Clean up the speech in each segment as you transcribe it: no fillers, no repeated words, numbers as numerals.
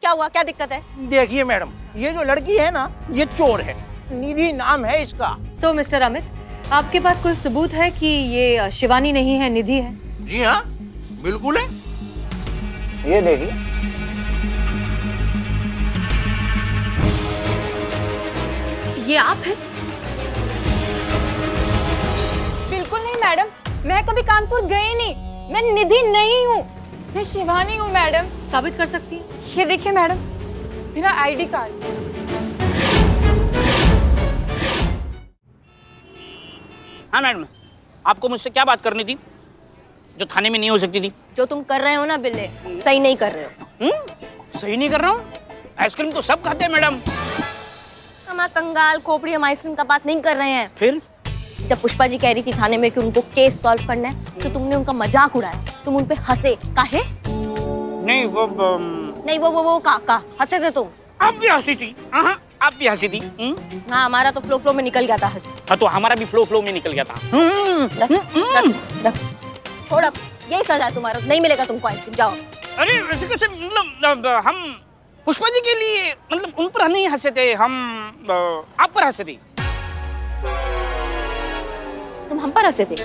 क्या हुआ, क्या दिक्कत है? देखिए मैडम, ये जो लड़की है ना, ये चोर है। निधि नाम है इसका। सो मिस्टर अमित, आपके पास कोई सबूत है कि ये शिवानी नहीं है, निधि है? जी हाँ, बिल्कुल है। ये देखिए। ये आप हैं? बिल्कुल नहीं मैडम, मैं कभी कानपुर गई नहीं। मैं निधि नहीं हूँ, मैं शिवानी हूँ मैडम। साबित कर सकती हैं? ये देखिए मैडम, मेरा आईडी कार्ड। हाँ मैडम, आपको मुझसे क्या बात करनी थी जो थाने में नहीं हो सकती थी? जो तुम कर रहे हो ना बिल्ले, सही नहीं कर रहे हो। सही नहीं कर रहा हूँ? आइसक्रीम तो सब खाते हैं मैडम। हम कंगाल खोपड़ी, हम आइसक्रीम का बात नहीं कर रहे हैं। फिर जब पुष्पा जी कह रही थी थाने में कि उनको केस सॉल्व करना है, तो तुमने उनका मजाक उड़ाया, तुम उन पे हंसे। काहे? नहीं वो नहीं वो का हंसे थे तुम। आप भी हंसी थी। हाँ, आप भी हंसी थी। हाँ, हमारा तो फ्लो में निकल गया था हंसी। हाँ, तो हमारा भी फ्लो में निकल गया था। रख। थोड़ा यही सजा है तुम्हारा, नहीं मिलेगा तुमको आइसक्रीम, जाओ। अरे वैसे कैसे, मतलब हम पुष्पा जी के लिए, मतलब उन पर नहीं हंसे थे, हम आप पर हंसे थे। तुम हम पर हंसे थे?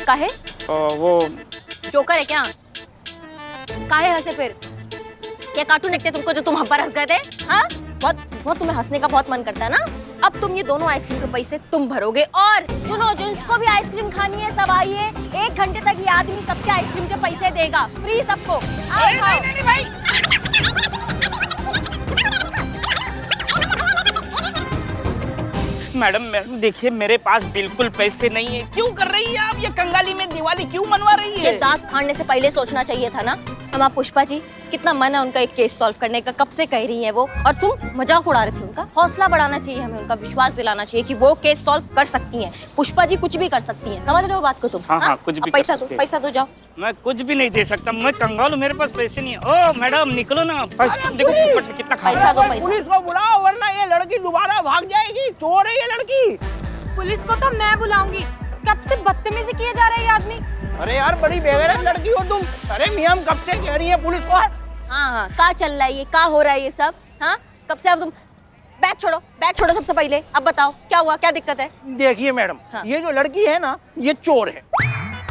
काहे? वो जोकर है क्या? काहे हंसे फिर? क्या कार्टून देखते तुमको जो तुम हम पर हंस गए थे? हाँ, बहुत तुम्हें हंसने का बहुत मन करता है ना। अब तुम ये दोनों आइसक्रीम के पैसे तुम भरोगे। और सुनो, जिसको भी आइसक्रीम खानी है सब आइए, 1 घंटे तक ये आदमी सबके आइसक्रीम के पैसे देगा, फ्री सबको। आओ खाओ। नहीं भाई। मैडम देखिए, मेरे पास बिल्कुल पैसे नहीं है। क्यों कर रही है आप ये कंगाली में दिवाली क्यों मनवा रही है? ये दांत फाड़ने से पहले सोचना चाहिए था ना। हम आप पुष्पा जी, कितना मन है उनका एक केस सॉल्व करने का, कब से कह रही है वो, और तुम मजाक उड़ा रहे थे उनका। हौसला बढ़ाना चाहिए हमें, उनका विश्वास दिलाना चाहिए कि वो केस सॉल्व कर सकती हैं। पुष्पा जी कुछ भी कर सकती हैं, समझ रहे हो बात को तुम? हाँ, कुछ भी पैसा दो, पैसा दो, जाओ। मैं कुछ भी नहीं दे सकता, मैं कंगाल हूँ, मेरे पास पैसे नहीं है। ओ मैडम निकलो ना, देखो पोपट में कितना खा। पैसा दो, पैसा। पुलिस को बुलाओ, वरना ये लड़की दोबारा भाग जाएगी। चोर है ये लड़की। पुलिस को तो मैं बुलाऊंगी। कब से बदतमीजी किए जा रहा है ये आदमी। अरे यार, बड़ी बेगैरत लड़की हो तुम। अरे मियां, कब से कह रही है पुलिस को? हाँ, क्या चल रहा है ये, क्या हो रहा है ये सब? हाँ, कब से? अब तुम बैग छोड़ो सबसे पहले। अब बताओ क्या हुआ, क्या दिक्कत है? देखिए मैडम, हाँ। ये जो लड़की है ना, ये चोर है।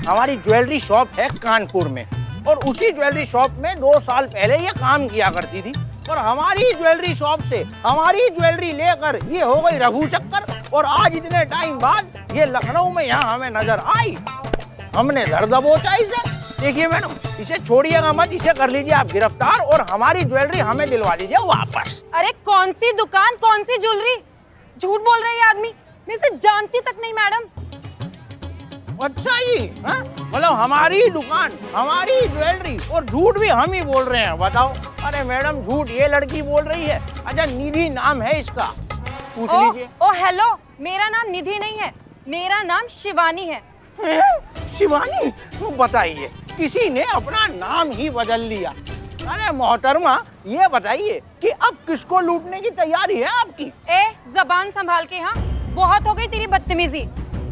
हमारी ज्वेलरी शॉप है कानपुर में, और उसी ज्वेलरी शॉप में 2 साल पहले ये काम किया करती थी। और हमारी ज्वेलरी शॉप से हमारी ज्वेलरी लेकर ये हो गई रघु चक्कर, और आज इतने टाइम बाद ये लखनऊ में यहाँ हमें नजर आई। हमने धर दबोचा इसे। देखिए मैडम, इसे छोड़िएगा मत, इसे कर लीजिए आप गिरफ्तार, और हमारी ज्वेलरी हमें दिलवा दीजिए वापस। अरे कौन सी दुकान, कौन सी ज्वेलरी? झूठ बोल रही है आदमी, मैं इसे जानती तक नहीं मैडम। अच्छा जी, मतलब हमारी दुकान, हमारी ज्वेलरी, और झूठ भी हम ही बोल रहे हैं, बताओ। अरे मैडम, झूठ ये लड़की बोल रही है। अच्छा, निधि नाम है इसका, पूछ लीजिए। ओ हेलो, मेरा नाम निधि नहीं है, मेरा नाम शिवानी है। शिवानी? तो बताइए, किसी ने अपना नाम ही बदल लिया। अरे मोहतरमा, ये बताइए कि अब किसको लूटने की तैयारी है आपकी? जबान संभाल के। हाँ, बहुत हो गई तेरी बदतमीजी।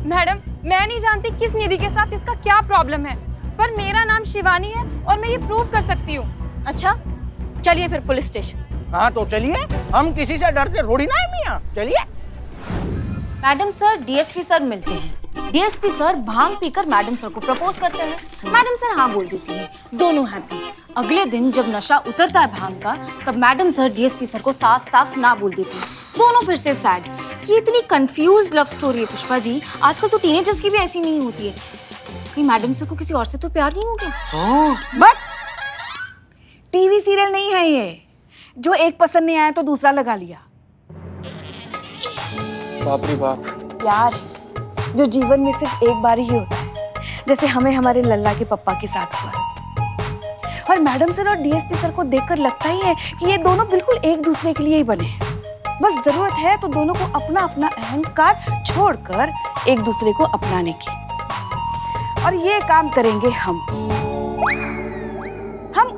मैडम, मैं नहीं जानती किस निधि के साथ इसका क्या प्रॉब्लम है, पर मेरा नाम शिवानी है और मैं ये प्रूव कर सकती हूँ। अच्छा, चलिए फिर पुलिस स्टेशन। हाँ तो चलिए, हम किसी से डरते थोड़ी ना है मियां, चलिए। मैडम सर, डीएसपी सर मिलते हैं। डीएसपी सर भांग पीकर मैडम सर को प्रपोज करते हैं। मैडम सर हाँ बोल देती हैं, दोनों हैप्पी। अगले दिन जब नशा उतरता है भांग का, तब मैडम सर डीएसपी सर को साफ साफ ना बोल देती हैं। दोनों फिर से सैड। ये इतनी कंफ्यूज लव स्टोरी है पुष्पा जी, आजकल तो टीनेजर्स की भी ऐसी नहीं होती है। कहीं मैडम सर को किसी और से तो प्यार नहीं हो गया? बट टीवी सीरियल नहीं है ये, जो एक पसंद नहीं आया तो दूसरा लगा लिया। बाप रे बाप। प्यार जो जीवन में सिर्फ एक बार ही होता है, जैसे हमें हमारे लल्ला के पप्पा के साथ हुआ। और मैडम सर और डीएसपी सर को देखकर लगता ही है कि ये दोनों बिल्कुल एक दूसरे के लिए ही बने हैं। बस जरूरत है तो दोनों को अपना अपना अहंकार छोड़कर एक दूसरे को अपनाने की, और ये काम करेंगे हम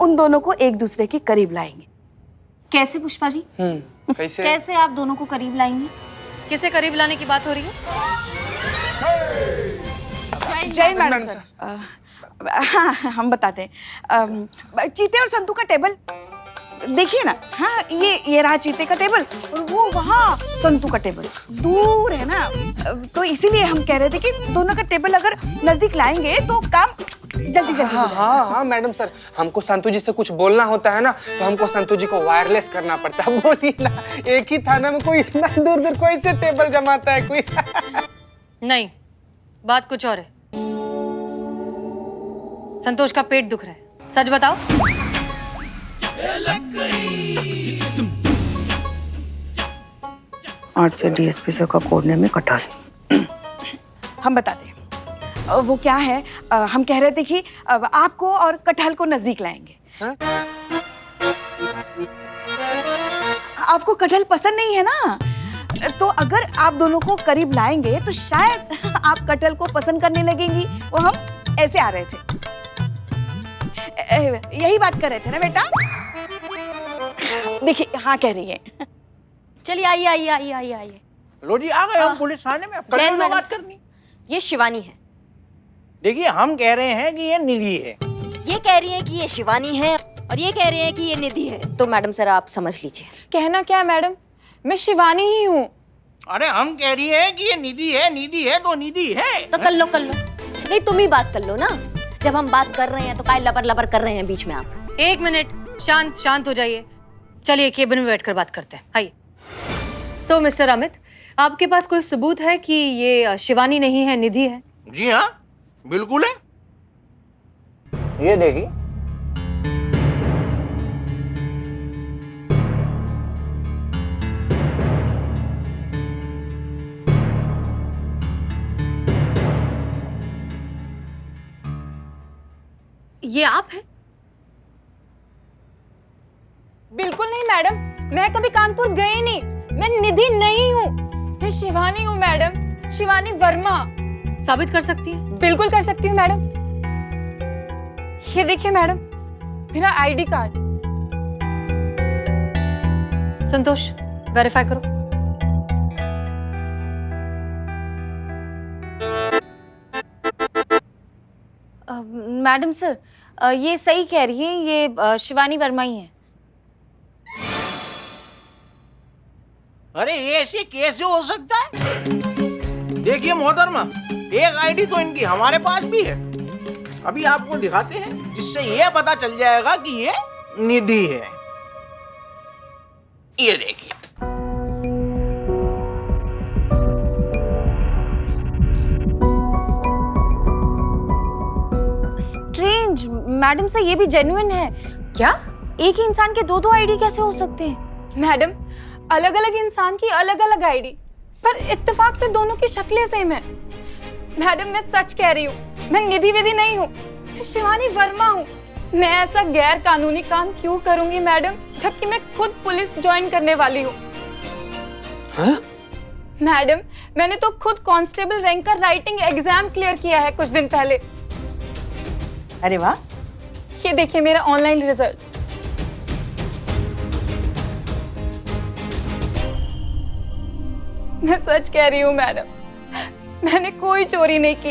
उन दोनों को एक दूसरे के करीब लाएंगे। कैसे पुष्पा जी? कैसे? कैसे आप दोनों को करीब लाएंगे? किसे करीब लाने की बात हो रही है? जय मैडम सर। हाँ, हम बताते हैं। चीते और संतू का टेबल देखिए ना, हाँ ये रहा चीते का टेबल और वो वहाँ संतू का टेबल दूर है ना, तो इसीलिए हम कह रहे थे कि दोनों का टेबल अगर नजदीक लाएंगे तो काम जल्दी जल्दी हो जाएगा। हाँ मैडम सर, हमको संतू जी से कुछ बोलना होता है ना, तो हमको संतू जी को वायरलेस करना पड़ता है। बोलिए ना, एक ही थाना में कोई इतना दूर दूर कोई से टेबल जमाता है कोई? नहीं, बात कुछ और है। संतोष का पेट दुख रहा है, सच बताओ। आज से डीएसपी सर का कोड नेम है कटहल। हम बताते हैं वो क्या है। हम कह रहे थे कि आपको और कटहल को नजदीक लाएंगे। हाँ? आपको कटहल पसंद नहीं है ना, तो अगर आप दोनों को करीब लाएंगे तो शायद आप कटहल को पसंद करने लगेंगी। वो हम ऐसे आ रहे थे, यही बात कर रहे थे ना बेटा? देखिए हाँ कह रही है। चलिए आइए आइए आइए आइए आइए। लो जी आ गए हम पुलिस थाने में। अब जैन कटहल में मैडम बात करनी। ये शिवानी है। देखिए हम कह रहे हैं कि ये निधि है। ये कह रही है कि ये शिवानी है और ये कह रहे हैं कि ये निधि है। तो मैडम सर आप समझ लीजिए। कहना क्या है मैडम, मैं शिवानी ही हूँ। अरे हम कह रही हैं कि ये निधि है तो निधि है। तो कर लो नहीं तुम ही बात कर लो ना। जब हम बात कर रहे हैं तो काय लबर लबर कर रहे हैं बीच में आप। एक मिनट, शांत हो जाइए। चलिए केबिन में बैठकर बात करते हैं। आइए। सो मिस्टर अमित, आपके पास कोई सबूत है कि ये शिवानी नहीं है, निधि है? जी हाँ बिल्कुल है। ये देखिए। ये आप हैं? बिल्कुल नहीं मैडम, मैं कभी कानपुर गई नहीं। मैं निधि नहीं हूँ, मैं शिवानी हूँ मैडम, शिवानी वर्मा। साबित कर सकती हैं? बिल्कुल कर सकती हूँ मैडम। ये देखिए मैडम, मेरा आईडी कार्ड। संतोष, वेरीफाई करो। मैडम सर, ये सही कह रही है, ये शिवानी वर्मा ही है। अरे ये ऐसे कैसे हो सकता है? देखिए मोहतरमा, एक आईडी तो इनकी हमारे पास भी है। अभी आपको दिखाते हैं जिससे ये पता चल जाएगा कि ये निधि है। ये देखिए। स्ट्रेंज, मैडम सर ये भी जेन्युइन है। क्या एक ही इंसान के दो आईडी कैसे हो सकते हैं? मैडम, अलग अलग इंसान की अलग अलग आईडी, पर इत्तेफाक से दोनों की शक्लें सेम है। मैडम मैं सच कह रही हूँ, मैं निधि विधि नहीं हूँ, मैं शिवानी वर्मा हूँ। मैं ऐसा गैर कानूनी काम क्यों करूंगी मैडम, जबकि मैं खुद पुलिस ज्वाइन करने वाली हूँ। हाँ? मैडम मैंने तो खुद कांस्टेबल रैंक का राइटिंग एग्जाम क्लियर किया है कुछ दिन पहले। अरे वाह। ये देखिए मेरा ऑनलाइन रिजल्ट। मैं सच कह रही हूँ मैडम, मैंने कोई चोरी नहीं की।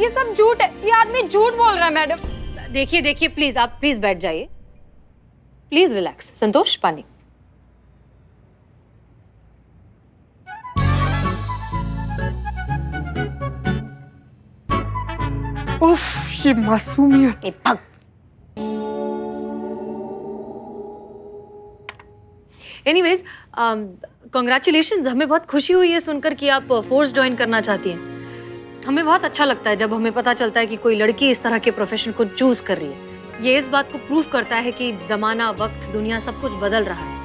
ये सब झूठ है, ये आदमी झूठ बोल रहा है मैडम। देखिए प्लीज, आप प्लीज बैठ जाइए। Please relax. संतोष, पानी। उफ, ये मासूमियत। ए भग। Anyways, congratulations. हमें बहुत खुशी हुई है सुनकर कि आप फोर्स ज्वाइन करना चाहती हैं। हमें बहुत अच्छा लगता है जब हमें पता चलता है कि कोई लड़की इस तरह के प्रोफेशन को चूज कर रही है। ये इस बात को प्रूव करता है कि जमाना, वक्त, दुनिया सब कुछ बदल रहा है।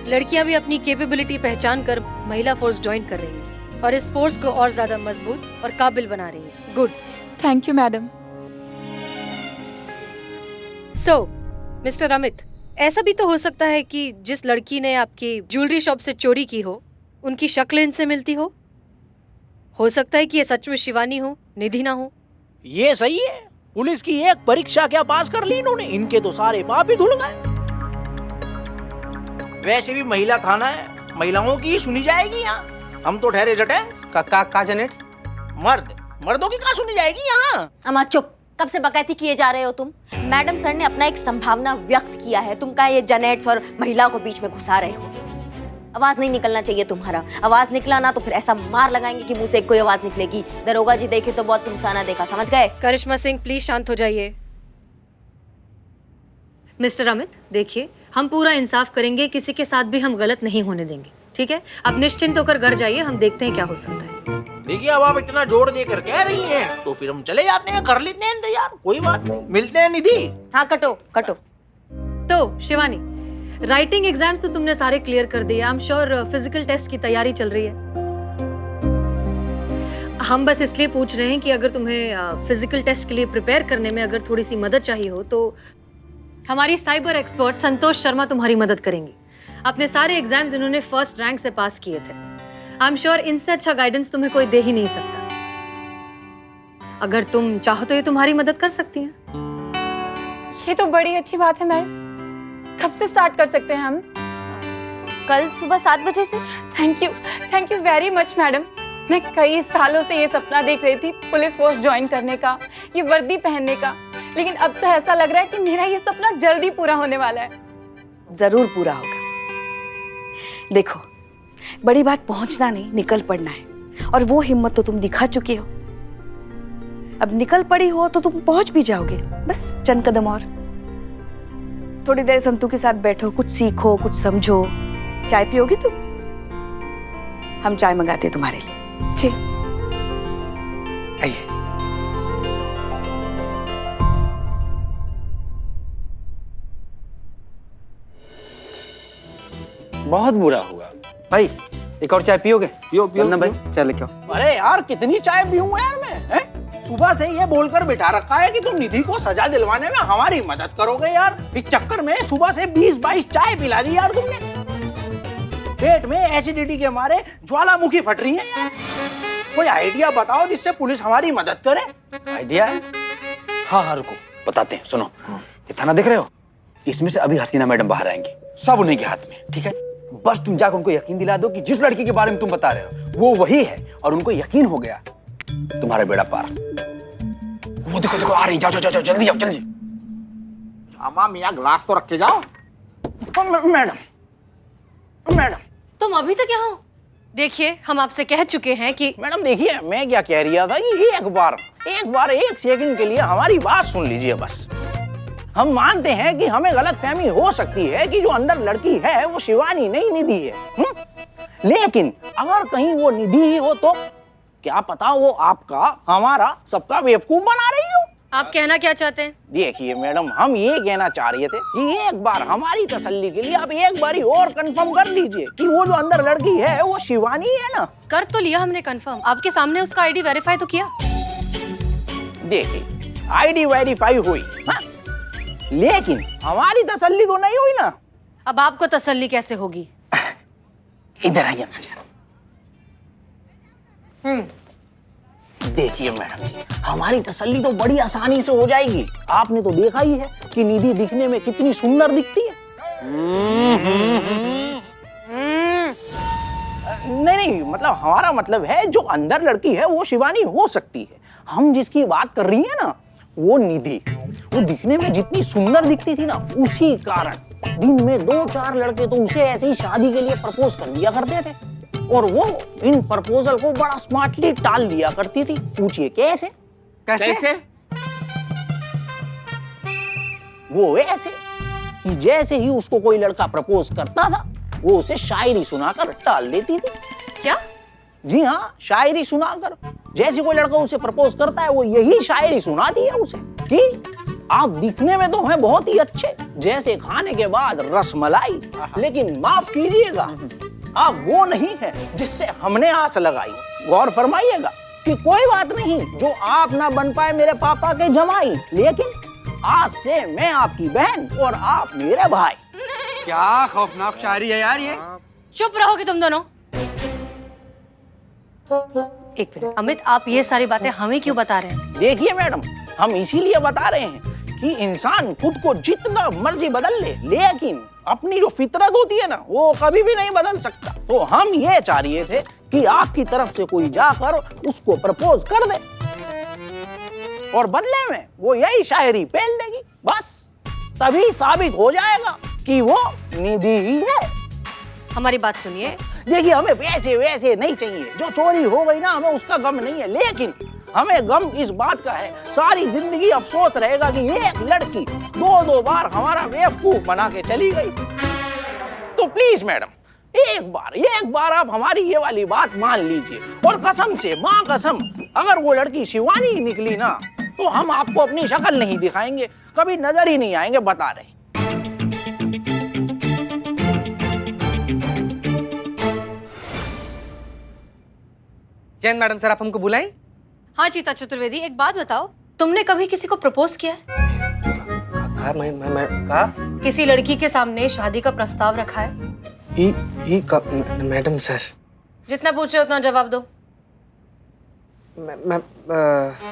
लड़कियां भी अपनी कैपेबिलिटी पहचान कर महिला फोर्स ज्वाइन कर रही हैं और इस फोर्स को और ज्यादा मजबूत और काबिल बना रही हैं। Good. Thank you madam. So mister Amit, ऐसा भी तो हो सकता है कि जिस लड़की ने आपकी ज्वेलरी शॉप से चोरी की हो, उनकी शक्ल इनसे मिलती हो सकता है कि ये सच में शिवानी हो, निधि ना हो। ये सही है। पुलिस की एक परीक्षा क्या पास कर ली इन्होंने, इनके तो सारे पाप ही धुल गए। वैसे भी महिला थाना है, महिलाओं की ही सुनी जाएगी यहाँ। हम तो ठहरे जटेंस। का जेनेट्स? मर्दों की कहाँ सुनी जाएगी यहाँ? अम्मा चुप। कब से बकैती किए जा रहे हो तुम? मैडम सर ने अपना एक संभावना व्यक्त किया है, तुम क्या ये जनेट्स और महिला को बीच में घुसा रहे हो? आवाज नहीं निकलना चाहिए तुम्हारा। आवाज निकला ना तो फिर ऐसा मार लगाएंगे कि मुंह से कोई आवाज निकलेगी। दरोगा जी देखे तो बहुत तुमसाना देखा, समझ गए? करिश्मा सिंह प्लीज शांत हो जाइए। मिस्टर अमित देखिए, हम पूरा इंसाफ करेंगे, किसी के साथ भी हम गलत नहीं होने देंगे, ठीक है? आप निश्चिंत होकर घर जाइए, हम देखते हैं क्या हो सकता है। देखिए अब आप इतना जोर देकर कह रही हैं तो फिर हम चले जाते हैं, कर लेते हैं इंतजार, कोई बात नहीं, मिलते हैं निधि। हाँ कटो कटो। तो शिवानी, राइटिंग एग्जाम्स तो तुमने सारे क्लियर कर दिए। I am sure physical test की तैयारी चल रही है। हम बस इसलिए पूछ रहे हैं कि अगर तुम्हें फिजिकल टेस्ट के लिए प्रिपेयर करने में अगर थोड़ी सी मदद चाहिए हो तो हमारी साइबर एक्सपर्ट संतोष शर्मा तुम्हारी मदद करेंगी। अपने सारे एग्जाम्स इन्होंने फर्स्ट रैंक से पास किए थे। आई एम श्योर इनसे अच्छा गाइडेंस तुम्हें कोई दे ही नहीं सकता। अगर तुम चाहो तो ये तुम्हारी मदद कर सकती हैं। ये तो बड़ी अच्छी बात है मैडम। कब से स्टार्ट कर सकते हैं हम? कल सुबह 7 बजे से। Thank you very much madam. मैं कई सालों से ये सपना देख रही थी पुलिस फोर्स ज्वाइन करने का, ये वर्दी पहनने का, लेकिन अब तो ऐसा लग रहा है कि मेरा ये सपना जल्दी पूरा होने वाला है। जरूर पूरा होगा। देखो, बड़ी बात पहुंचना नहीं, निकल पड़ना है, और वो हिम्मत तो तुम दिखा चुकी हो। अब निकल पड़ी हो तो तुम पहुंच भी जाओगे, बस चंद कदम और। थोड़ी देर संतू के साथ बैठो, कुछ सीखो, कुछ समझो। चाय पियोगी तुम? हम चाय मंगाते हैं तुम्हारे लिए। जी। आइए। बहुत बुरा हुआ भाई। एक और चाय पियोगे? पियो पियो वरना भाई चाय लेके आओ। अरे यार कितनी चाय पीऊंगा यार मैं, हैं? सुबह से ये बोलकर बिठा रखा है कि तुम निधि को सजा दिलवाने में हमारी मदद करोगे यार। इस चक्कर में सुबह से 20-22 चाय पिला दी यार तुमने। पेट में एसिडिटी के मारे ज्वालामुखी फट रही है यार। कोई आइडिया बताओ जिससे पुलिस हमारी मदद करे। आइडिया है? हाँ रुको बताते हैं, सुनो। ये थाना देख रहे हो? इसमें से अभी हसीना मैडम बाहर आएंगी, सब उन्हीं के हाथ में, ठीक है? बस तुम जाकर उनको यकीन दिला दो कि जिस लड़की के बारे में तुम बता रहे हो वो वही है, और उनको यकीन हो गया तुम्हारा बेड़ा पार। वो देखो देखो आ रही, जाओ जाओ जाओ जल्दी जाओ जल्दी। अम्मा मियाँ ग्लास तो रख के जाओ। मैडम तुम अभी तक यहाँ हो? देखिए हम आपसे कह चुके हैं कि मैडम देखिए मैं क्या कह रहा था कि एक बार 1 सेकंड के लिए हमारी बात सुन लीजिए बस। हम मानते हैं कि हमें गलतफहमी हो सकती है कि जो अंदर लड़की है वो शिवानी नहीं निधि है, लेकिन अगर कहीं वो निधि ही हो तो क्या पता वो आपका हमारा सबका बेवकूफ बना रही हो। आप कहना क्या चाहते हैं? देखिए मैडम हम ये कहना चाह रहे थे कि एक बार हमारी तसल्ली के लिए आप एक बारी और कंफर्म कर लीजिए कि वो जो अंदर लड़की है वो शिवानी है ना। कर तो लिया हमने कंफर्म, आपके सामने उसका आईडी वेरीफाई तो किया। देखिए आईडी वेरीफाई हुई, हाँ? लेकिन हमारी तसल्ली तो नहीं हुई ना। अब आपको तसल्ली कैसे होगी? इधर आइए ना जरा। देखिए मैडम जी, हमारी तसल्ली तो बड़ी आसानी से हो जाएगी। आपने तो देखा ही है कि निधि दिखने में कितनी सुंदर दिखती है। नहीं मतलब हमारा मतलब है जो अंदर लड़की है वो शिवानी हो सकती है। हम जिसकी बात कर रही है ना वो निधि, वो दिखने में जितनी सुंदर दिखती थी ना उसी कारण दिन में 2-4 लड़के तो उसे ऐसे ही शादी के लिए प्रपोज कर दिया करते थे, और वो इन प्रपोजल को बड़ा स्मार्टली टाल दिया करती थी। पूछिए कैसे? कैसे? वो ऐसे कि जैसे ही उसको कोई लड़का प्रपोज करता था वो उसे शायरी सुनाकर टाल देती थी। क्या? जी हाँ, शायरी सुनाकर। जैसे कोई लड़का उसे प्रपोज करता है वो यही शायरी सुनाती है उसे कि आप दिखने में तो हैं बहुत ही अच्छे, जैसे खाने के बाद रसमलाई, लेकिन माफ कीजिएगा आप वो नहीं है जिससे हमने आस लगाई। गौर फरमाइएगा कि कोई बात नहीं जो आप ना बन पाए मेरे पापा के जमाई, लेकिन आज से मैं आपकी बहन और आप मेरे भाई। क्या खौफनाक शायरी है यार ये। चुप रहोगे तुम दोनों। एक मिनट अमित, आप ये सारी बातें हमें क्यों बता रहे हैं? देखिए मैडम, हम इसीलिए बता रहे हैं कि इंसान खुद को जितना मर्जी बदल ले, लेकिन अपनी जो फितरत होती है ना वो कभी भी नहीं बदल सकता। तो हम ये चाह रहे थे कि आपकी तरफ से कोई जाकर उसको प्रपोज कर दे। और बदले में वो यही शायरी पेल देगी। बस तभी साबित हो जाएगा कि वो निधि ही है। हमारी बात सुनिए। देखिए हमें वैसे वैसे नहीं चाहिए, जो चोरी हो गई ना हमें उसका गम नहीं है, लेकिन हमें गम इस बात का है सारी जिंदगी अफसोस रहेगा कि एक लड़की दो बार हमारा बेवकूफ बना के चली गई। तो प्लीज मैडम एक बार आप हमारी ये वाली बात मान लीजिए, और कसम से माँ कसम अगर वो लड़की शिवानी ही निकली ना तो हम आपको अपनी शक्ल नहीं दिखाएंगे, कभी नजर ही नहीं आएंगे, बता रहे। जैन मैडम सर, आप हमको बुलाएं? हाँ चीता चतुर्वेदी, एक बात बताओ, तुमने कभी किसी को प्रपोज किया है? कहा किसी लड़की के सामने शादी का प्रस्ताव रखा है? मैडम सर, जितना पूछ रहे हो उतना जवाब दो। मैं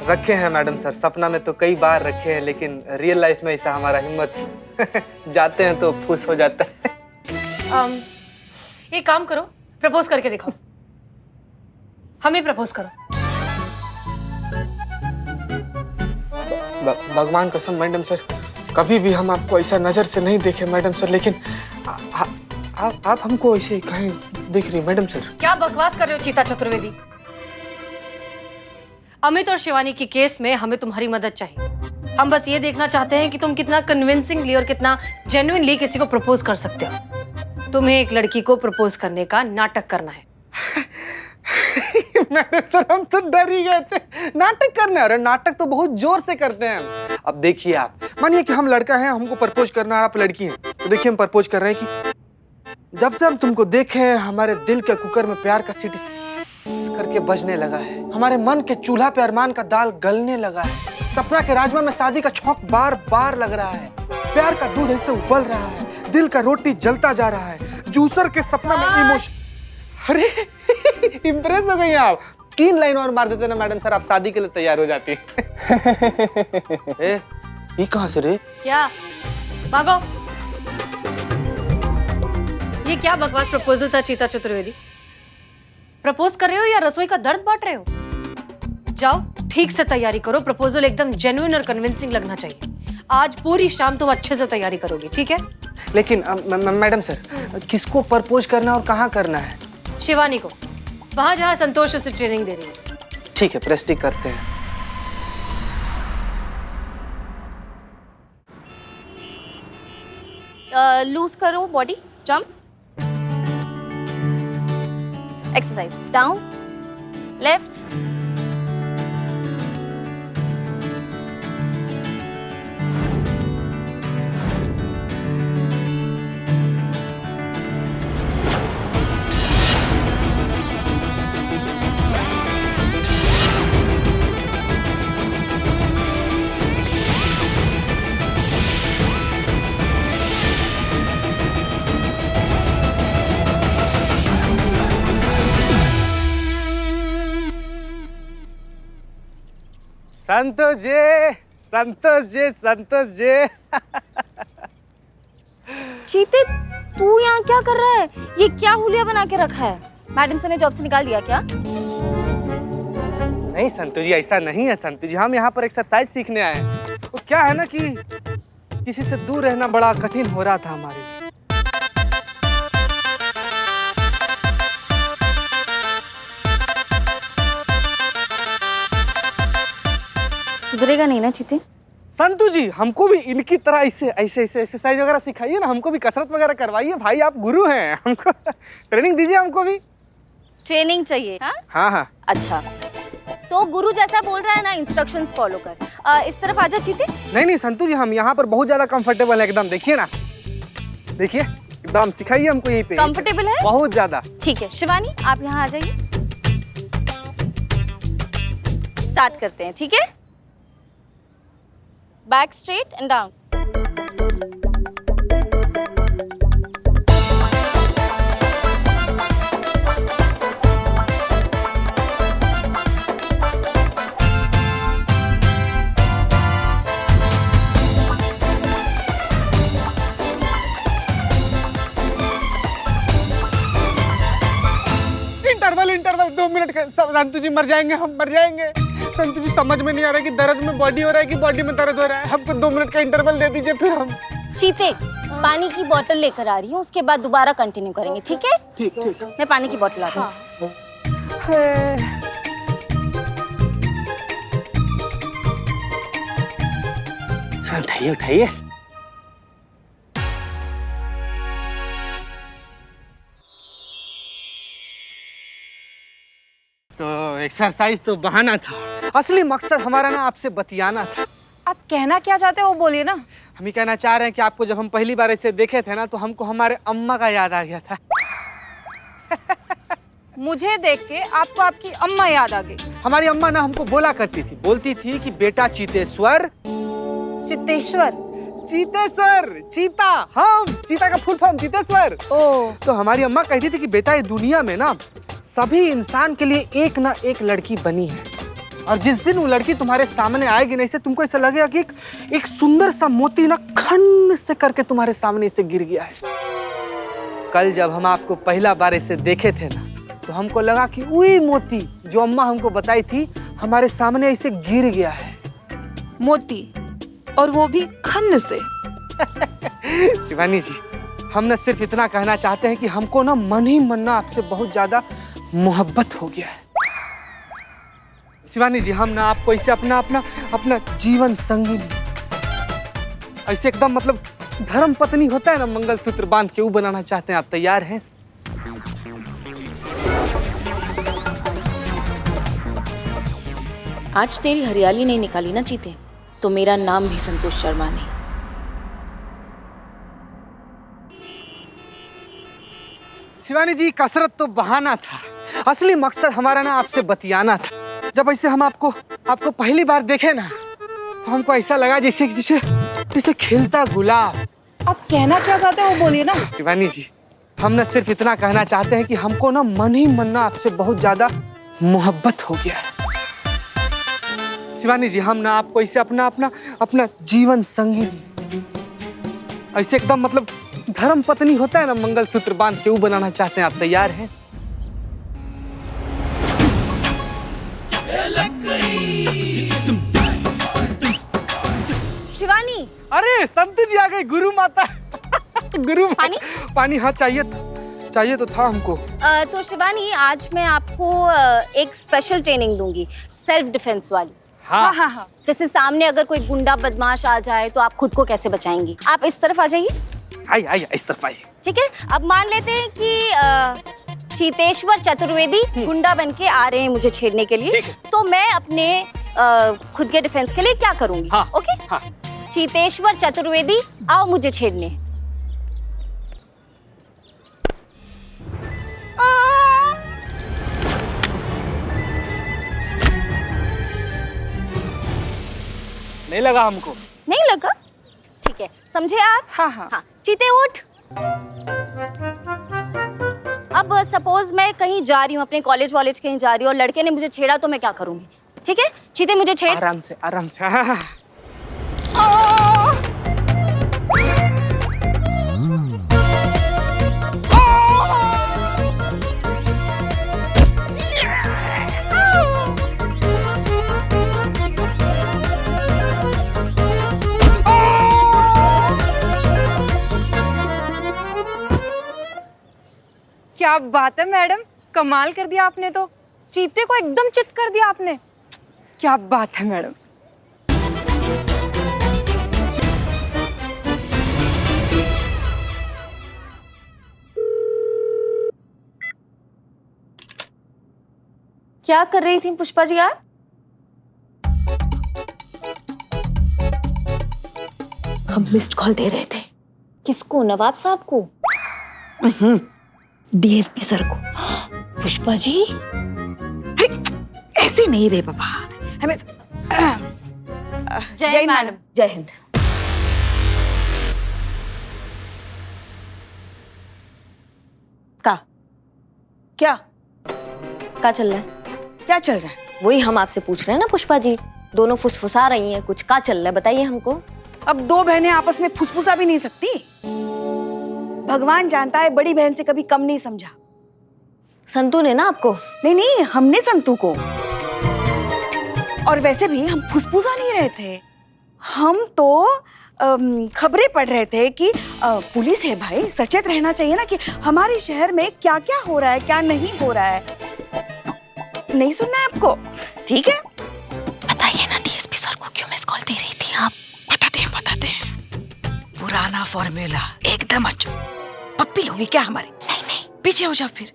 रखे हैं मैडम सर, सपना में तो कई बार रखे हैं, लेकिन रियल लाइफ में ऐसा हमारा हिम्मत जाते हैं तो फुस हो जाता है। एक काम करो, प्रपोज करके दिखाओ, हमें प्रपोज करो। भगवान कसम मैडम सर, कभी भी हम आपको ऐसा नजर से नहीं देखे मैडम सर, लेकिन आप हमको ऐसे कहीं देख रही मैडम सर। क्या बकवास कर रहे हो चीता चतुर्वेदी? अमित और शिवानी की केस में हमें तुम्हारी मदद चाहिए। हम बस ये देखना चाहते हैं कि तुम कितना कन्विंसिंगली और कितना जेन्युइनली किसी को प्रपोज कर सकते हो। तुम्हें एक लड़की को प्रपोज करने का नाटक करना है। मैडम सर, हम तो डर ही गए थे। नाटक करना है? अरे नाटक तो बहुत जोर से करते हैं हम। अब देखिए, आप मानिए कि हम लड़का हैं, हमको प्रपोज करना है, आप लड़की हैं, तो देखिए हम प्रपोज कर रहे हैं कि जब से हम तुमको देखे हमारे दिल के कुकर में प्यार का सीटी करके बजने लगा है, हमारे मन के चूल्हा पे अरमान का दाल गलने लगा है, सपना के राजमा में शादी का छौंक बार बार लग रहा है, प्यार का दूध ऐसे उबल रहा है, दिल का रोटी जलता जा रहा है, जूसर के सपना में इमोशन। अरे इम्प्रेस हो गई आप। 3 लाइन और मार देते ना मैडम सर, आप शादी के लिए तैयार हो जाती। ये कहाँ से रे? क्या भागो? ये क्या बकवास प्रपोजल था चीता चतुर्वेदी? प्रपोज कर रहे हो या रसोई का दर्द बांट रहे हो? जाओ ठीक से तैयारी करो, प्रपोजल एकदम जेन्युइन और कन्विंसिंग लगना चाहिए। आज पूरी शाम तुम अच्छे से तैयारी करोगी, ठीक है? लेकिन मैडम सर, किसको प्रपोज करना और कहाँ करना है? शिवानी को, वहां जहां संतोष उसे ट्रेनिंग दे रही है। ठीक है, प्रेस्टिक करते हैं। लूज करो body, jump, exercise, down, left, Santosh ji, Santosh ji, Santosh ji. चीते तू यहाँ क्या कर रहा है? ये क्या हुलिया बना के रखा है? मैडम सर ने जॉब से निकाल दिया क्या? नहीं संतोष जी, ऐसा नहीं है संतोष जी, हम यहाँ पर एक्सरसाइज सीखने आए हैं। वो क्या है ना कि किसी से दूर रहना बड़ा कठिन हो रहा था हमारे लिए। सुधरेगा नहीं ना चीते? संतु जी, हमको भी इनकी तरह ऐसे ऐसे ऐसे एक्सरसाइज वगैरह सिखाइए ना, हमको भी कसरत वगैरह करवाइए। भाई आप गुरु हैं, हमको ट्रेनिंग दीजिए, हमको भी ट्रेनिंग चाहिए। हाँ हाँ हाँ। अच्छा, तो गुरु जैसा बोल रहा है ना, इंस्ट्रक्शंस फॉलो कर। इस तरफ आजा चीते। नहीं नहीं संतु जी, हम यहाँ पर बहुत ज्यादा कंफर्टेबल है एकदम। देखिए ना, देखिए एकदम सिखाइए हमको यहीं पे। कंफर्टेबल है? बहुत ज्यादा। ठीक है शिवानी, आप यहाँ आ जाइए, स्टार्ट करते हैं। ठीक है, back straight and down. Interval 2 minute का। संतु जी मर जाएंगे, हम मर जाएंगे। संतु जी समझ में नहीं आ रहा कि दर्द में बॉडी हो रहा है कि बॉडी में दर्द हो रहा है। हमको 2 मिनट का इंटरवल दे दीजिए फिर हम। चीते, पानी की बोतल लेकर आ रही हूँ, उसके बाद दोबारा कंटिन्यू करेंगे, ठीक है? ठीक ठीक। मैं पानी की बोतल लाती हूँ। चल उठाइए उठाइए। तो एक्सरसाइज तो बहाना था, असली मकसद हमारा ना आपसे बतियाना था। आप कहना क्या चाहते हो वो बोलिए ना। हम ही कहना चाह रहे हैं कि आपको जब हम पहली बार ऐसे देखे थे ना तो हमको हमारे अम्मा का याद आ गया था। मुझे देख के आपको आपकी अम्मा याद आ गई। हमारी अम्मा ना हमको बोलती थी कि बेटा चीतेश्वर। चित्तेश्वर? चीतेश्वर, चीता, हम चीता का फुल फॉर्म चीतेश्वर। ओ, तो हमारी अम्मा कहती थी कि बेटा ये दुनिया में ना सभी इंसान के लिए एक ना एक लड़की बनी है, और जिस दिन वो लड़की तुम्हारे सामने आएगी ना, इसे तुमको ऐसा लगेगा कि एक सुंदर सा मोती ना खन से करके तुम्हारे सामने से गिर गया है। कल जब हम आपको पहला बार ऐसे देखे थे ना तो हमको लगा कि वही मोती जो अम्मा हमको बताई थी हमारे सामने ऐसे गिर गया है। मोती, और वो भी खन्न से। शिवानी जी, हम ना सिर्फ इतना कहना चाहते हैं कि हमको ना मन ही मन ना आपसे बहुत ज्यादा मोहब्बत हो गया है। शिवानी जी, हम ना आपको ऐसे अपना जीवन संगी, ऐसे एकदम मतलब धर्म पत्नी होता है ना मंगलसूत्र बांध के, वो बनाना चाहते हैं। आप तैयार हैं? आज तेरी हरियाली नहीं निकाली ना चीते, तो मेरा नाम भी संतोष शर्मा नहीं। शिवानी जी, कसरत तो बहाना था, असली मकसद हमारा ना आपसे बतियाना था। जब ऐसे हम आपको पहली बार देखे ना तो हमको ऐसा लगा जैसे खिलता गुलाब। आप कहना क्या चाहते हो वो बोलिए ना। शिवानी जी, हम ना सिर्फ इतना कहना चाहते हैं कि हमको ना मन ही मन ना आपसे बहुत ज्यादा मोहब्बत हो गया है। शिवानी जी, हम ना आपको ऐसे अपना जीवन संगी, ऐसे एकदम मतलब धर्म पत्नी होता है ना मंगलसूत्र बांध के, वो बनाना चाहते हैं। आप तैयार हैं? शिवानी, अरे संतु जी आ गए, गुरु माता। गुरु पानी? पानी, हाँ चाहिए तो था हमको। तो शिवानी, आज मैं आपको एक स्पेशल ट्रेनिंग दूंगी, सेल्फ डिफेंस वाली। हाँ हाँ हाँ। जैसे सामने अगर कोई गुंडा बदमाश आ जाए तो आप खुद को कैसे बचाएंगी। आप इस तरफ आ जाइए। आई इस तरफ आई। ठीक है, अब मान लेते हैं कि चीतेश्वर चतुर्वेदी गुंडा बन के आ रहे हैं मुझे छेड़ने के लिए, तो मैं अपने खुद के डिफेंस के लिए क्या करूंगी। हाँ, ओके हाँ। चीतेश्वर चतुर्वेदी, आओ मुझे छेड़ने। नहीं लगा हमको? नहीं लगा? ठीक है, समझे आप? हाँ हाँ। हाँ, चीते उठ। अब सपोज मैं कहीं जा रही हूँ, अपने कॉलेज कहीं जा रही हूँ, और लड़के ने मुझे छेड़ा तो मैं क्या करूंगी? ठीक है, चीते मुझे छेड़। आराम से आराम से। हाँ। क्या बात है मैडम, कमाल कर दिया आपने तो। चीते को एकदम चित कर दिया आपने। क्या बात है मैडम। क्या कर रही थी पुष्पा जी आप? हम मिस्ड कॉल दे रहे थे। किसको? नवाब साहब को? डीएसपी सर को। पुष्पा जी, ऐसे नहीं रे बाबा, हमें जय हिंद मैडम। जय हिंद। क्या क्या चल रहा है? क्या चल रहा है? वही हम आपसे पूछ रहे हैं ना पुष्पा जी, दोनों फुसफुसा रही हैं, कुछ क्या चल रहा है बताइए हमको। अब 2 बहनें आपस में फुसफुसा भी नहीं सकती। भगवान जानता है बड़ी बहन से कभी कम नहीं समझा। संतू ने ना आपको? नहीं, हमने संतू को। और वैसे भी हम फुसफुसा नहीं रहे थे, हम तो खबरें पढ़ रहे थे कि पुलिस है भाई, सचेत रहना चाहिए ना कि हमारे शहर में क्या क्या हो रहा है, क्या नहीं हो रहा है। नहीं सुनना है आपको? ठीक है, बताइए ना डीएसपी सर को क्यों मिस कॉल दे रही थी आप? बताते हैं। पुराना फॉर्मूला एकदम अचूक। पप्पी लोगी क्या हमारी? नहीं, पीछे हो जाओ फिर।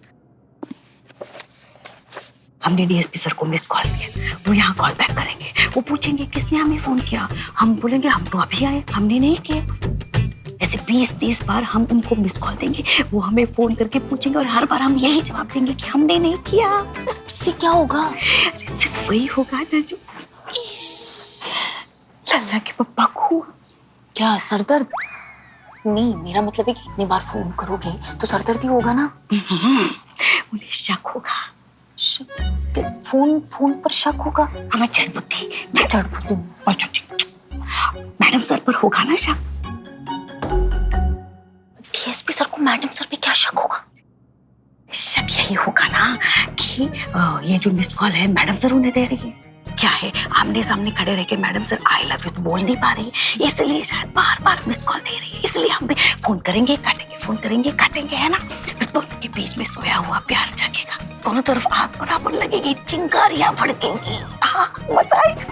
हमने डीएसपी सर को मिस कॉल दिया, वो यहाँ कॉल बैक करेंगे, वो पूछेंगे किसने हमें फोन किया, हम बोलेंगे हम तो अभी आए, हमने नहीं किया। ऐसे 20-30 बार हम उनको मिस कॉल देंगे, वो हमें फोन करके पूछेंगे और हर बार हम यही जवाब देंगे कि हमने नहीं किया। इससे क्या होगा? इससे तो वही होगा ना जो लल्ला के पप्पा को। क्या सर दर्द? नहीं, मेरा मतलब है कि इतनी बार फोन करोगे तो सर दर्द ही होगा ना। उन्हें शक होगा। फोन पर शक होगा? हमें जड़ बुद्धि मैडम सर पर होगा ना शक। डीएसपी सर को मैडम सर पे क्या शक होगा? शक यही होगा ना कि ये जो मिस्ड कॉल है मैडम सर उन्हें दे रही है। क्या है, आमने सामने खड़े रह के madam sir I love you तो बोल नहीं पा रही, इसलिए शायद बार बार मिस्ड कॉल दे रही है। इसलिए हम भी फोन करेंगे काटेंगे, है ना? फिर दोनों के बीच में सोया हुआ प्यार जागेगा, दोनों तरफ आग बराबर लगेगी, चिंगारियां भड़केंगी, मजा आएगा।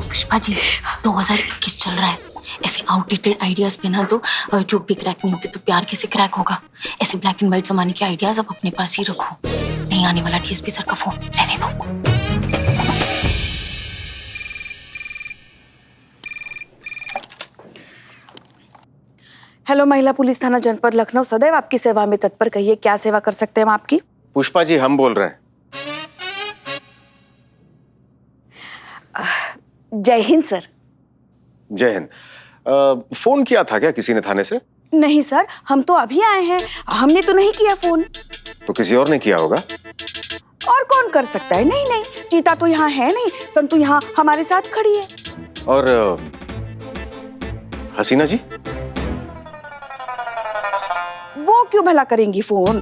पुष्पा जी, 2021 चल रहा है, ऐसे आउटडेटेड आइडियाज पे ना तो जो भी क्रैक नहीं होते तो प्यार कैसे क्रैक होगा? ऐसे ब्लैक एंड व्हाइट जमाने के आइडियाज अब अपने पास ही रखो। नहीं आने वाला डीएसपी सर का फोन, रहने दो। हेलो, महिला पुलिस थाना जनपद लखनऊ सदैव आपकी सेवा में तत्पर। कहिए क्या सेवा कर सकते हैं हम आपकी? पुष्पा जी, हम बोल रहे हैं। जय हिंद सर। जय हिंद। फोन किया था क्या किसी ने थाने से? नहीं सर, हम तो अभी आए हैं, हमने तो नहीं किया फोन। तो किसी और ने किया होगा। और कौन कर सकता है? नहीं, चीता तो यहाँ है नहीं, संतू यहाँ हमारे साथ खड़ी है। और हसीना जी? वो क्यों भला करेंगी फोन?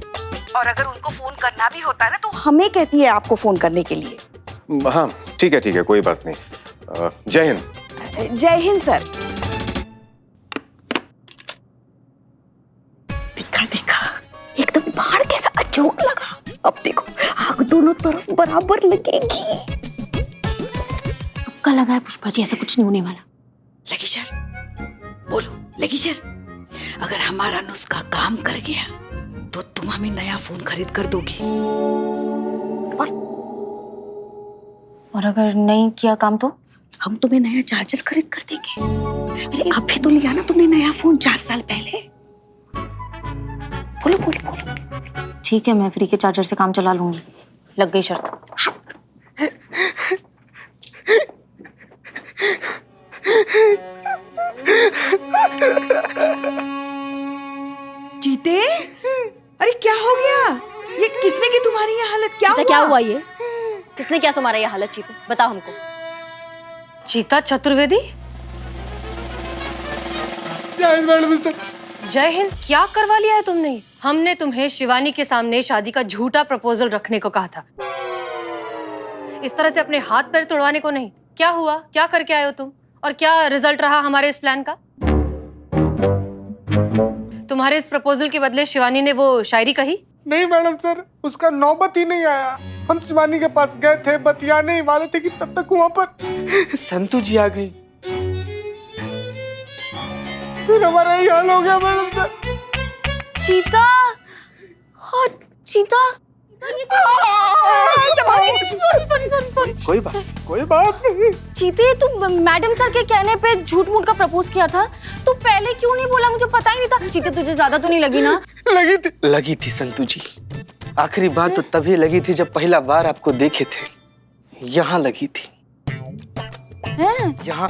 और अगर उनको फोन करना भी होता है ना तो हमें कहती है आपको फोन करने के लिए। हाँ ठीक है, कोई बात नहीं। जय हिंद। जय हिंद सर। देखा, एकदम बाढ़ कैसा अचूक लगा। अब देखो आग दोनों तरफ बराबर लगेगी। तुक्का लगा है पुष्पा जी, ऐसा कुछ नहीं होने वाला। लगी शर्त, बोलो लगी शर्त। अगर हमारा नुस्खा काम कर गया तो तुम हमें नया फोन खरीद कर दोगी। और अगर नहीं किया काम तो हम तुम्हें नया चार्जर खरीद कर देंगे। अरे अभी तो लिया ना तुमने नया फोन 4 साल पहले। बोलो। ठीक है, मैं फ्री के चार्जर से काम चला लूंगी। लग गई शर्त। जीते, अरे क्या हो गया? ये किसने की तुम्हारी ये हालत? क्या हुआ ये? किसने किया तुम्हारा ये हालत? चीते, बताओ हमको। चीता चतुर्वेदी? जय हिंद। क्या करवा लिया है तुमने? हमने तुम्हें शिवानी के सामने शादी का झूठा प्रपोजल रखने को कहा था, इस तरह से अपने हाथ पैर तोड़वाने को नहीं। क्या हुआ? क्या करके आए हो तुम? और क्या रिजल्ट रहा हमारे इस प्लान का? तुम्हारे इस प्रपोजल के बदले शिवानी ने वो शायरी कही? नहीं मैडम सर, उसका नौबत ही नहीं आया। हम शिवानी के पास गए थे, बतियाने ही वाले थे कि तब तक वहां पर संतू जी आ गई। फिर हमारा ये हाल हो गया मैडम सर। चीता, हाँ चीता। कोई बात नहीं। चीते, तू मैडम सर के कहने पे झूठ मूठ का प्रपोज किया था, तू पहले क्यों नहीं बोला? मुझे पता ही नहीं था। चीते, तुझे ज्यादा तो नहीं लगी ना? लगी थी संतू जी। आखिरी बार तो तभी लगी थी जब पहला बार आपको देखे थे। यहाँ लगी थी। यहाँ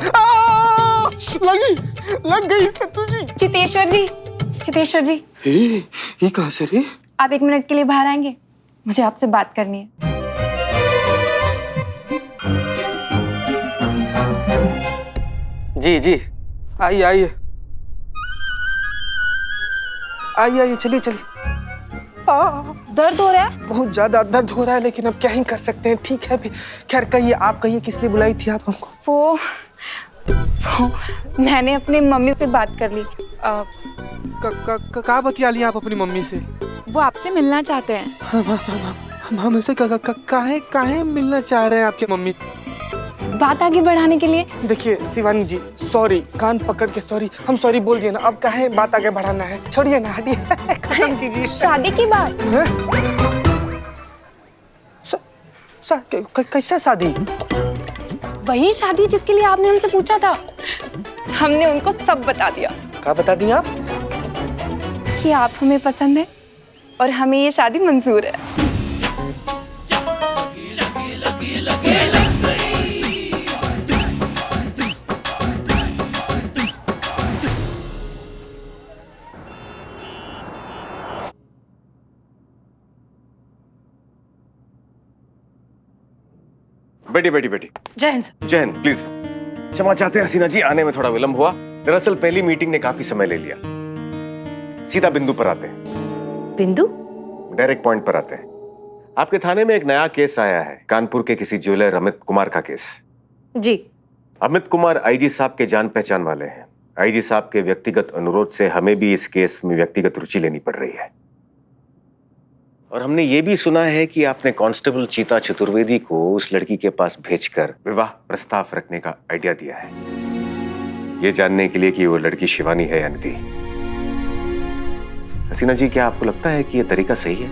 लग गई संतू जी। चितेश्वर जी, ये कहाँ से रे? आप 1 मिनट के लिए बाहर आएंगे? मुझे आपसे बात करनी है। जी आइए चलिए। दर्द हो रहा है? बहुत ज्यादा दर्द हो रहा है, लेकिन अब क्या ही कर सकते हैं। ठीक है, अभी खैर कहिए, आप कहिए किस लिए बुलाई थी आप हमको? वो मैंने अपनी मम्मी से बात कर ली। कहाँ बतिया लिया आप अपनी मम्मी से? वो आपसे मिलना चाहते हैं। हम ऐसे काहे मिलना चाह रहे हैं आपकी मम्मी? बात आगे बढ़ाने के लिए। देखिए शिवानी जी, सॉरी, कान पकड़ के सॉरी, हम सॉरी बोल दिए ना, अब काहे बात आगे बढ़ाना है, छोड़िए ना, हटिए, खत्म कीजिए। शादी की बात। कैसा शादी? वही शादी जिसके लिए आपने हमसे पूछा था। हमने उनको सब बता दिया। क्या बता दिया आप? कि आप हमें पसंद है और हमें ये शादी मंजूर है। बैठी बैठी बैठी। जय हिंद सर। जय हिंद। प्लीज क्षमा चाहते हैं हसीना जी, आने में थोड़ा विलंब हुआ। दरअसल पहली मीटिंग ने काफी समय ले लिया। सीधा बिंदु पर आते हैं। बिंदु? डायरेक्ट पॉइंट पर आते हैं। आपके थाने में एक नया केस आया है, कानपुर के किसी ज्वेलर अमित कुमार का केस। जी। अमित कुमार आईजी साहब के जान पहचान वाले हैं। आईजी साहब के व्यक्तिगत अनुरोध से हमें भी इस केस में व्यक्तिगत रुचि लेनी पड़ रही है। और हमने ये भी सुना है कि आपने कांस्टेबल चीता चतुर्वेदी को उस लड़की के पास भेजकर विवाह प्रस्ताव रखने का आइडिया दिया है, ये जानने के लिए कि वो लड़की शिवानी है या नहीं। हसीना जी, क्या आपको लगता है कि ये तरीका सही है?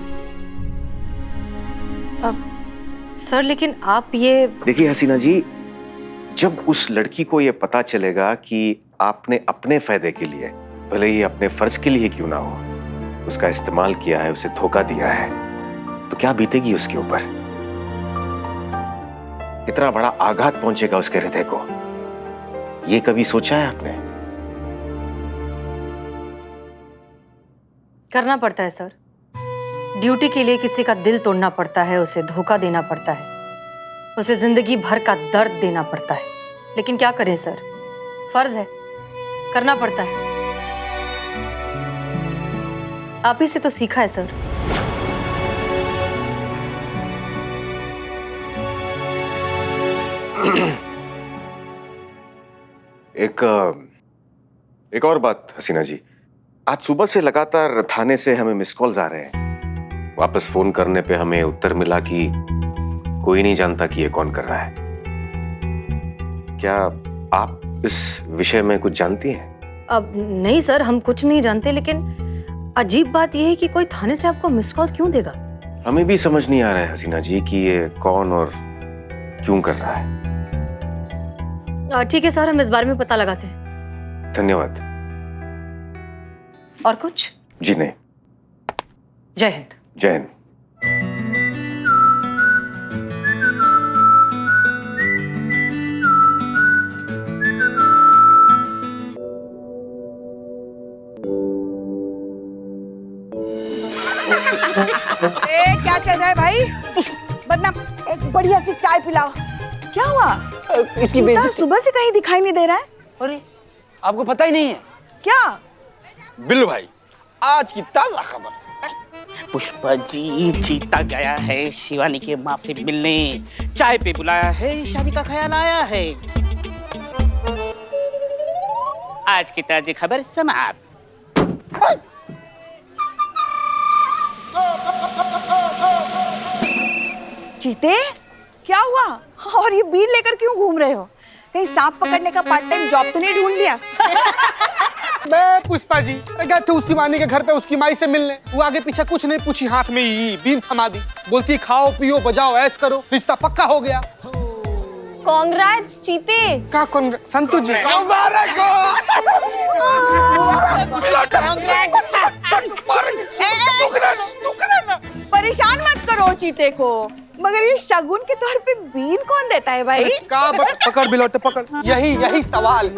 सर लेकिन आप ये देखिए हसीना जी, जब उस लड़की को ये पता चलेगा कि आपने अपने फायदे के लिए, भले ही अपने फर्ज के लिए क्यों ना हो, उसका इस्तेमाल किया है, उसे धोखा दिया है, तो क्या बीतेगी उसके ऊपर? कितना बड़ा आघात पहुंचेगा उसके हृदय को, ये कभी सोचा है आपने? करना पड़ता है सर। ड्यूटी के लिए किसी का दिल तोड़ना पड़ता है, उसे धोखा देना पड़ता है, उसे जिंदगी भर का दर्द देना पड़ता है। लेकिन क्या करें सर, फर्ज है, करना पड़ता है। आप ही से तो सीखा है सर। एक और बात हसीना जी, आज सुबह से लगातार थाने से हमें मिस कॉल्स आ रहे हैं। वापस फोन करने पे हमें उत्तर मिला कि कोई नहीं जानता कि ये कौन कर रहा है। क्या आप इस विषय में कुछ जानती हैं? अब नहीं सर, हम कुछ नहीं जानते, लेकिन अजीब बात यह है कि कोई थाने से आपको मिस कॉल क्यों देगा? हमें भी समझ नहीं आ रहा है हसीना जी कि ये कौन और क्यों कर रहा है। ठीक है सर, हम इस बारे में पता लगाते हैं। धन्यवाद। और कुछ? जी नहीं। जय हिंद। जय हिंद। क्या चल रहा है भाई? बदनाम, एक बढ़िया सी चाय पिलाओ। क्या हुआ? चीता सुबह से कहीं दिखाई नहीं दे रहा है। अरे आपको पता ही नहीं है क्या? बिल्लू भाई, आज की ताजा खबर। पुष्पा जी, चीता गया है शिवानी के माँ से मिलने, चाय पे बुलाया है, शादी का ख्याल आया है। आज की ताजी खबर समाप्त। चीते, क्या हुआ? और ये बीन लेकर क्यों घूम रहे हो? कहीं सांप पकड़ने का पार्ट टाइम जॉब तो नहीं ढूंढ लिया? मैं पुष्पा जी गए थे उस शिवानी के घर पे उसकी माई से मिलने। वो आगे पीछे कुछ नहीं पूछी, हाथ में ही बीन थमा दी, बोलती खाओ पियो बजाओ ऐश करो, रिश्ता पक्का हो गया। कांग्रेट्स चीते। क्या संतु जी? परेशान मत करो चीते को, मगर ये शगुन के तौर पे बीन कौन देता है भाई? पकड़ बिलोटे पकड़। यही सवाल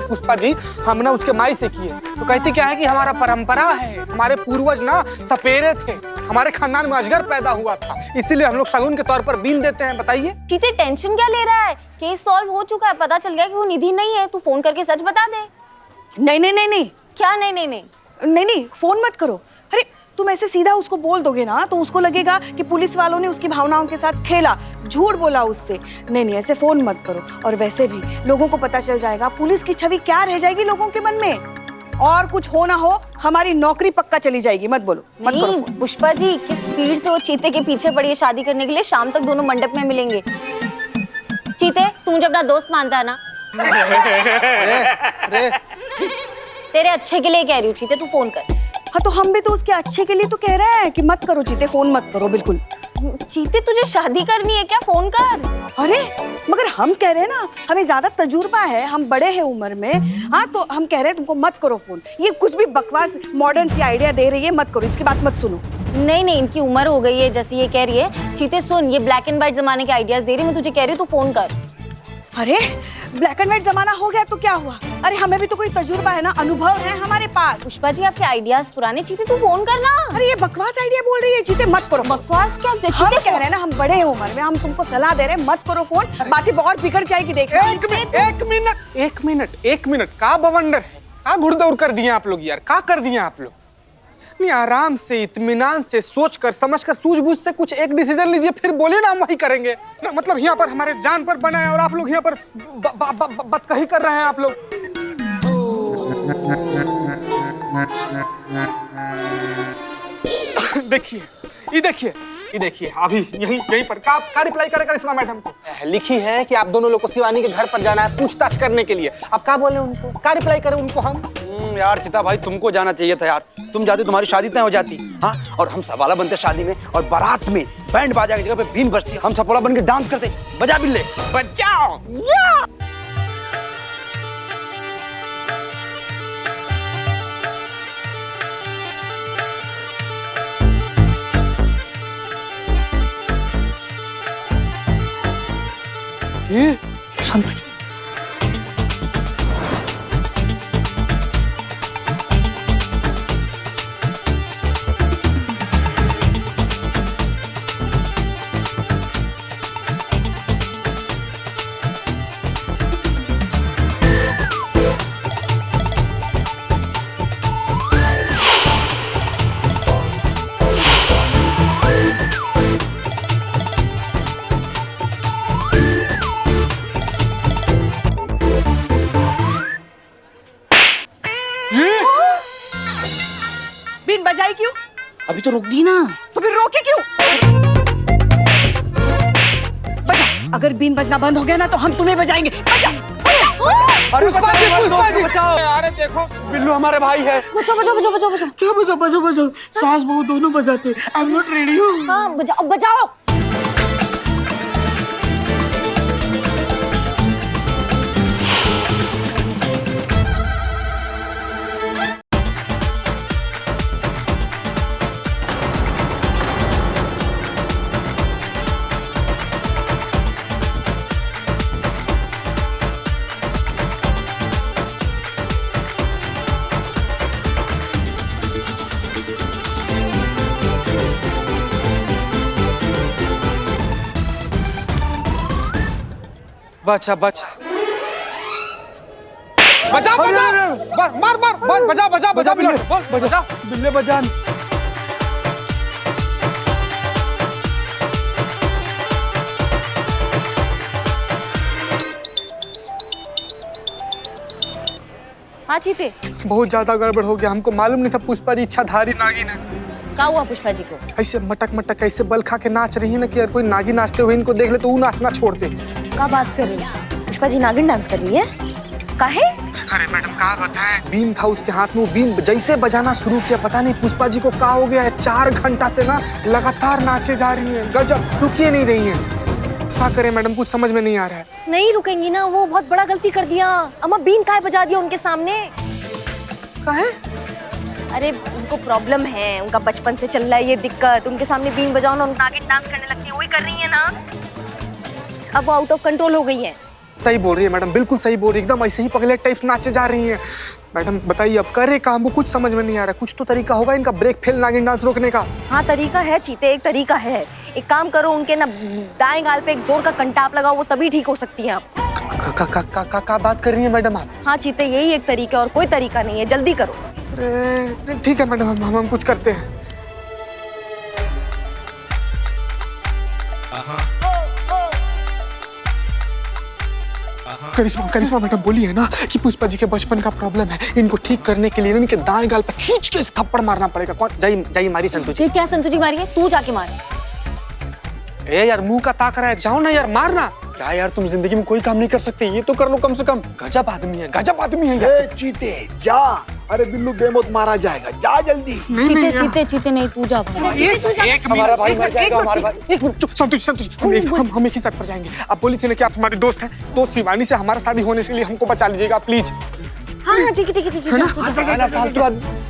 पुष्पा जी हम ना उसके माई से किए, तो कहती क्या है कि हमारा परंपरा है, हमारे पूर्वज ना सपेरे थे, हमारे खानदान में अजगर पैदा हुआ था, इसीलिए हम लोग शगुन के तौर पर बीन देते हैं। बताइए चीते, टेंशन क्या ले रहा है? केस सॉल्व हो चुका है, पता चल गया कि वो निधि नहीं है। तू फोन करके सच बता दे। नहीं। क्या नहीं? नहीं, फोन मत करो। अरे तुम ऐसे सीधा उसको बोल दोगे ना तो उसको लगेगा कि पुलिस वालों ने उसकी भावनाओं के साथ खेला, झूठ बोला उससे। नहीं नहीं, ऐसे फोन मत करो। और वैसे भी लोगों को पता चल जाएगा, पुलिस की छवि क्या रह जाएगी लोगों के मन में। और कुछ हो ना हो, हमारी नौकरी पक्का चली जाएगी। मत बोलो, मत करो नहीं फोन। पुष्पा जी, किस स्पीड से वो चीते के पीछे पड़ी है शादी करने के लिए। शाम तक दोनों मंडप में मिलेंगे। चीते, तू मुझे अपना दोस्त मानता है ना? तेरे अच्छे के लिए कह रही हूँ चीते, तू फोन कर। हाँ तो हम भी तो उसके अच्छे के लिए तो कह रहे हैं कि मत करो चीते, फोन मत करो बिल्कुल। चीते, तुझे शादी करनी है क्या? फोन कर। अरे मगर हम कह रहे हैं ना, हमें ज्यादा तजुर्बा है, हम बड़े हैं उम्र में। हाँ तो हम कह रहे हैं तुमको मत करो फोन। ये कुछ भी बकवास मॉडर्न सी आइडिया दे रही है, मत करो, इसकी बात मत सुनो। नहीं नहीं, इनकी उम्र हो गई है जैसे ये कह रही है। चीते सुन, ये ब्लैक एंड व्हाइट जमाने के आइडियाज दे रही है, मैं तुझे कह रही हूँ तू फोन कर। अरे ब्लैक एंड व्हाइट जमाना हो गया तो क्या हुआ? अरे हमें भी तो कोई तजुर्बा है ना, अनुभव है हमारे पास। पुष्पा जी, आपके आइडियाज पुराने। चीते, तू फोन करना। अरे ये बकवास आइडिया बोल रही है चीते, मत करो। बकवास क्या? हम कह रहे हैं ना, हम बड़े हैं उम्र में, हम तुमको सलाह दे रहे हैं, मत करो फोन, बातें बहुत बिगड़ जाएगी। देख एक मिनट का बवंडर है, का घुड़दौड़ कर दिए आप लोग यार, का कर दिए आप लोग? नहीं, आराम से, इत्मीनान से, सोच कर, समझ कर, सूझबूझ से कुछ एक डिसीजन लीजिए, फिर बोलिए ना, हम वही करेंगे ना। मतलब यहाँ पर हमारे जान पर बना है और आप लोग यहाँ पर बतकही कर रहे हैं आप लोग। देखिए, ये देखिए अभी यहीं पर का रिप्लाई करेगा करिश्मा मैडम को? लिखी है कि आप दोनों लोग को शिवानी के घर पर जाना है पूछताछ करने के लिए। अब क्या बोले उनको, क्या रिप्लाई करें उनको हम? यार चिता भाई, तुमको जाना चाहिए था यार। तुम जाते तुम्हारी शादी तय हो जाती। हाँ, और हम सवाला बनते शादी में, और बारात में बैंड बाजा की जगह पे बीन बजती, हम सपोला बन के डांस करते। बजा बिल्ले बजाओ। ये संतोष, बीन बजाई क्यों? अभी तो रोक दी ना। तो फिर रोके क्यों? बजा, अगर बीन बजना बंद हो गया ना तो हम तुम्हें बजाएंगे। बजा, बजा। पुष्पा जी बचाओ। अरे देखो, बिल्लू हमारे भाई है। बजाओ बजाओ बजाओ बजाओ बजाओ। क्या बजाओ? सास बहू दोनों बजाते। आई एम नॉट रेडी हूँ। हाँ बजाओ बजाओ। बचा बचा बजा बजा मार मार बजा बजा बजा बिल्ले बजा बिल्ले बजान। हाँ चीते, बहुत ज्यादा गड़बड़ हो गया, हमको मालूम नहीं था पुष्पा जी इच्छाधारी नागिन है। क्या हुआ पुष्पा जी को? ऐसे मटक मटक ऐसे बल खा के नाच रही है ना कि यार कोई नागिन नाचते हुए इनको देख ले तो वो नाचना छोड़ते। क्या बात कर रही है? पुष्पा जी नागिन डांस कर रही है? काहे? अरे मैडम क्या बताएं, बीन था उसके हाथ में, वो बीन जैसे बजाना शुरू किया, पता नहीं पुष्पा जी को क्या हो गया है, 4 घंटा से ना लगातार नाचे जा रही है, गजब, रुकिए नहीं रही है। क्या करें मैडम, कुछ समझ में नहीं आ रहा है। नहीं रुकेंगी ना, वो बहुत बड़ा गलती कर दिया। अम्मा बीन काहे बजा दिया उनके सामने? काहे? अरे उनको प्रॉब्लम है, उनका बचपन से चल रहा है ये दिक्कत। उनके सामने बीन बजाओ ना, नागिन डांस करने लगती है, वही कर रही है ना। अब वो आउट ऑफ कंट्रोल हो गई है। सही बोल रही है मैडम, बिल्कुल सही बोल रही है, एकदम ऐसे ही पगले टाइप नाचे जा रही हैं। मैडम बताइए अब करे काम, वो कुछ समझ में नहीं आ रहा, कुछ तो तरीका होगा इनका ब्रेक फेल नागिन डांस रोकने का। हाँ तरीका है चीते, एक तरीका है। एक काम करो, उनके ना दाएं गाल पे एक जोर का कंटाप लगाओ, वो तभी ठीक हो सकती है। आप का बात कर रही है मैडम आप? हाँ चीते, यही एक तरीका, और कोई तरीका नहीं है, जल्दी करो। अरे ठीक है मैडम, हम कुछ करते हैं। करिश्मा मैडम बोली है ना कि पुष्पा जी के बचपन का प्रॉब्लम है, इनको ठीक करने के लिए इनके दाएं गाल पे खींच के इस थप्पड़ मारना पड़ेगा। कौन जाइए मारी संतु जी। ये क्या संतु जी मारी है? तू जाके मार। ए यार मुंह का ताक रहा है, जाओ ना यार मारना। क्या यार तुम जिंदगी में कोई काम नहीं कर सकते, ये तो कर लो कम से कम। गजब आदमी है यार। चीते जा, अरे बिल्लू बेमौत मारा जाएगा, जा जल्दी। चीते नहीं, तू जा भाई। हमारा भाई मर जाएगा, हमारा भाई। एक मिनट चुप, संतोष हम एक ही साथ पर जाएंगे। आप बोली थी ना कि आप हमारे दोस्त हैं, तो शिवानी से हमारा शादी होने के लिए हमको बचा लीजिएगा प्लीज। हाँ ठीक है है ना? फालतू आदमी।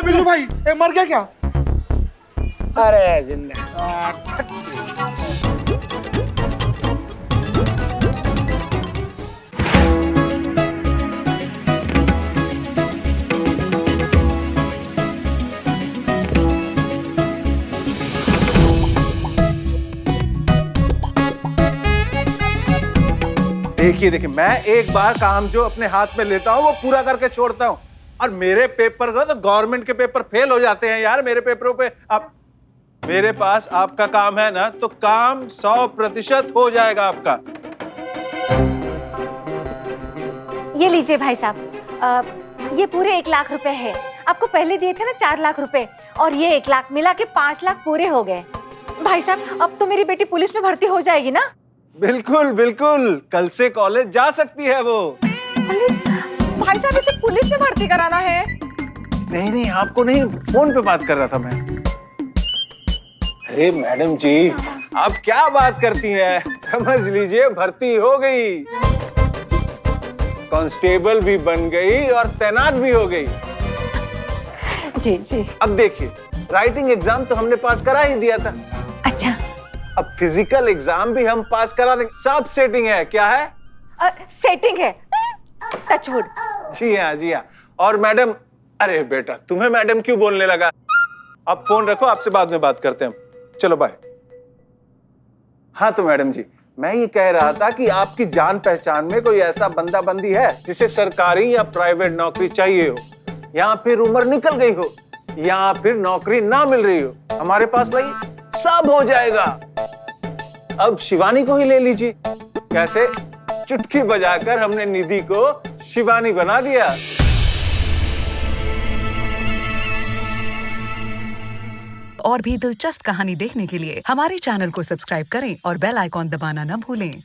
बिल्लू भाई मर गया क्या? अरे जिंदा। देखिए मैं एक बार काम जो अपने हाथ में लेता हूँ वो पूरा करके छोड़ता हूँ, और मेरे पेपर का तो गवर्नमेंट के पेपर फेल हो जाते हैं यार मेरे पेपरों पे। आप मेरे पास आपका काम है ना, तो काम 100% हो जाएगा आपका। ये लीजिए भाई साहब, ये पूरे 1 लाख रुपए है। आपको पहले दिए थे ना 4 लाख रुपए, और ये 1 लाख मिला के 5 लाख पूरे हो गए। भाई साहब अब तो मेरी बेटी पुलिस में भर्ती हो जाएगी ना? बिल्कुल बिल्कुल, कल से कॉलेज जा सकती है वो। पुलिस? भाई साहब इसे पुलिस में भर्ती कराना है? नहीं आपको नहीं, फोन पे बात कर रहा था मैं। अरे मैडम जी आप क्या बात करती हैं, समझ लीजिए भर्ती हो गई, कांस्टेबल भी बन गई और तैनात भी हो गई। जी। अब देखिए, राइटिंग एग्जाम तो हमने पास करा ही दिया था। अच्छा, अब फिजिकल एग्जाम भी हम पास करा देंगे। सब सेटिंग है। क्या है? सेटिंग है। टचवुड। जी हाँ। और मैडम, अरे बेटा तुम्हें मैडम क्यों बोलने लगा? आप फोन रखो, आपसे बाद में बात करते हैं। चलो बाय। हाँ तो मैडम जी, मैं ये कह रहा था कि आपकी जान पहचान में कोई ऐसा बंदा बंदी है जिसे सरकारी या प्राइवेट नौकरी चाहिए हो, या फिर उम्र निकल गई हो, या फिर नौकरी ना मिल रही हो, हमारे पास लाइए, सब हो जाएगा। अब शिवानी को ही ले लीजिए। कैसे? चुटकी बजाकर हमने निधि को शिवानी बना दिया। और भी दिलचस्प कहानी देखने के लिए हमारे चैनल को सब्सक्राइब करें और बेल आइकॉन दबाना न भूलें।